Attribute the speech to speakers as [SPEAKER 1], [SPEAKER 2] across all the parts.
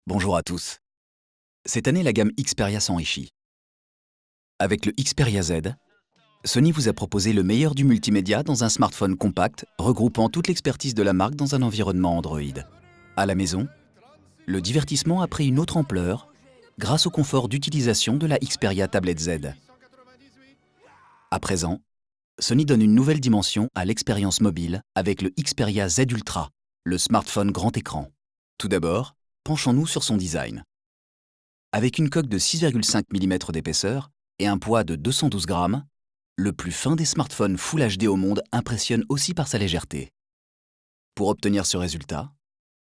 [SPEAKER 1] Bonjour à tous. Cette année, la gamme Xperia s'enrichit. Avec le Xperia Z, Sony vous a proposé le meilleur du multimédia dans un smartphone compact, regroupant toute l'expertise de la marque dans un environnement Android. À la maison, le divertissement a pris une autre ampleur grâce au confort d'utilisation de la Xperia Tablet Z. À présent, Sony donne une nouvelle dimension à l'expérience mobile avec le Xperia Z Ultra, le smartphone grand écran. Tout d'abord, penchons-nous sur son design. Avec une coque de 6,5 mm d'épaisseur et un poids de 212 grammes, le plus fin des smartphones Full HD au monde impressionne aussi par sa légèreté. Pour obtenir ce résultat,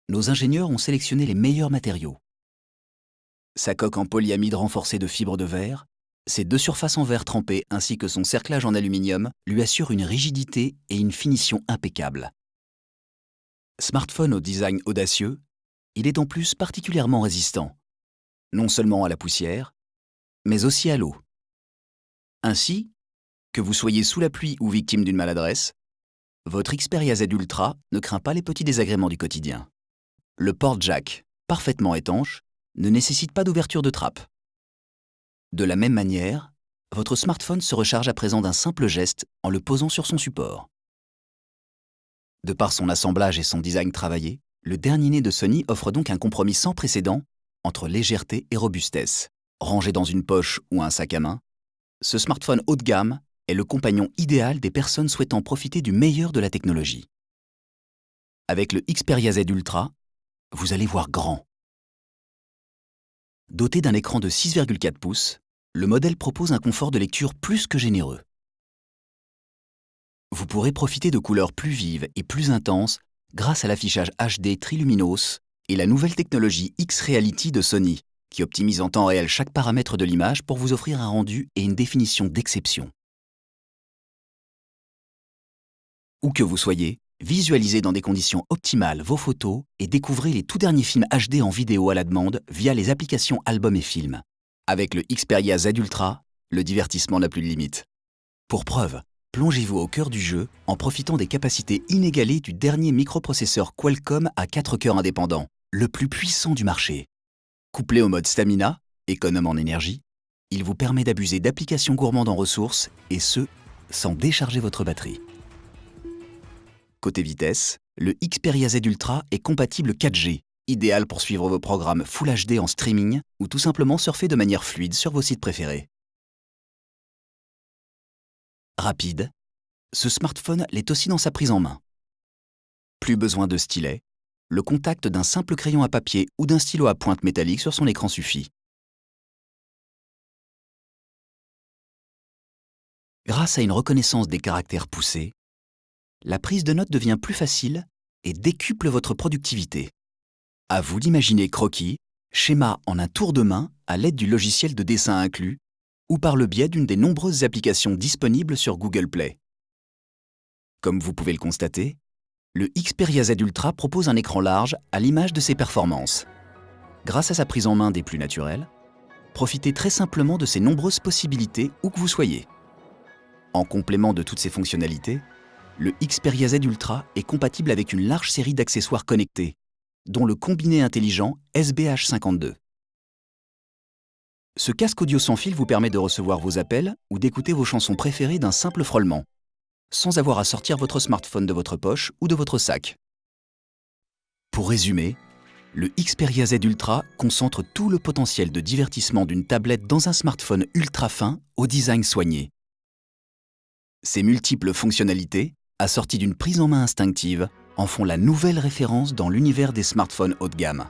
[SPEAKER 1] nos ingénieurs ont sélectionné les meilleurs matériaux. Sa coque en polyamide renforcée de fibres de verre, ses deux surfaces en verre trempé ainsi que son cerclage en aluminium lui assurent une rigidité et une finition impeccables. Smartphone au design audacieux, il est en plus particulièrement résistant, non seulement à la poussière, mais aussi à l'eau. Ainsi, que vous soyez sous la pluie ou victime d'une maladresse, votre Xperia Z Ultra ne craint pas les petits désagréments du quotidien. Le port-jack, parfaitement étanche, ne nécessite pas d'ouverture de trappe. De la même manière, votre smartphone se recharge à présent d'un simple geste en le posant sur son support. De par son assemblage et son design travaillé, le dernier né de Sony offre donc un compromis sans précédent entre légèreté et robustesse. Rangé dans une poche ou un sac à main, ce smartphone haut de gamme est le compagnon idéal des personnes souhaitant profiter du meilleur de la technologie. Avec le Xperia Z Ultra, vous allez voir grand. Doté d'un écran de 6,4 pouces, le modèle propose un confort de lecture plus que généreux. Vous pourrez profiter de couleurs plus vives et plus intenses grâce à l'affichage HD Triluminos et la nouvelle technologie X-Reality de Sony, qui optimise en temps réel chaque paramètre de l'image pour vous offrir un rendu et une définition d'exception. Où que vous soyez, visualisez dans des conditions optimales vos photos et découvrez les tout derniers films HD en vidéo à la demande via les applications Album et Film. Avec le Xperia Z Ultra, le divertissement n'a plus de limite. Pour preuve, plongez-vous au cœur du jeu en profitant des capacités inégalées du dernier microprocesseur Qualcomm à 4 cœurs indépendants, le plus puissant du marché. Couplé au mode Stamina, économe en énergie, il vous permet d'abuser d'applications gourmandes en ressources, et ce, sans décharger votre batterie. Côté vitesse, le Xperia Z Ultra est compatible 4G, idéal pour suivre vos programmes Full HD en streaming ou tout simplement surfer de manière fluide sur vos sites préférés. Rapide, ce smartphone l'est aussi dans sa prise en main. Plus besoin de stylet, le contact d'un simple crayon à papier ou d'un stylo à pointe métallique sur son écran suffit. Grâce à une reconnaissance des caractères poussée, la prise de notes devient plus facile et décuple votre productivité. À vous d'imaginer croquis, schéma en un tour de main à l'aide du logiciel de dessin inclus ou par le biais d'une des nombreuses applications disponibles sur Google Play. Comme vous pouvez le constater, le Xperia Z Ultra propose un écran large à l'image de ses performances. Grâce à sa prise en main des plus naturelles, profitez très simplement de ses nombreuses possibilités où que vous soyez. En complément de toutes ces fonctionnalités, le Xperia Z Ultra est compatible avec une large série d'accessoires connectés, dont le combiné intelligent SBH52. Ce casque audio sans fil vous permet de recevoir vos appels ou d'écouter vos chansons préférées d'un simple frôlement, sans avoir à sortir votre smartphone de votre poche ou de votre sac. Pour résumer, le Xperia Z Ultra concentre tout le potentiel de divertissement d'une tablette dans un smartphone ultra fin au design soigné. Ses multiples fonctionnalités, assorties d'une prise en main instinctive, en font la nouvelle référence dans l'univers des smartphones haut de gamme.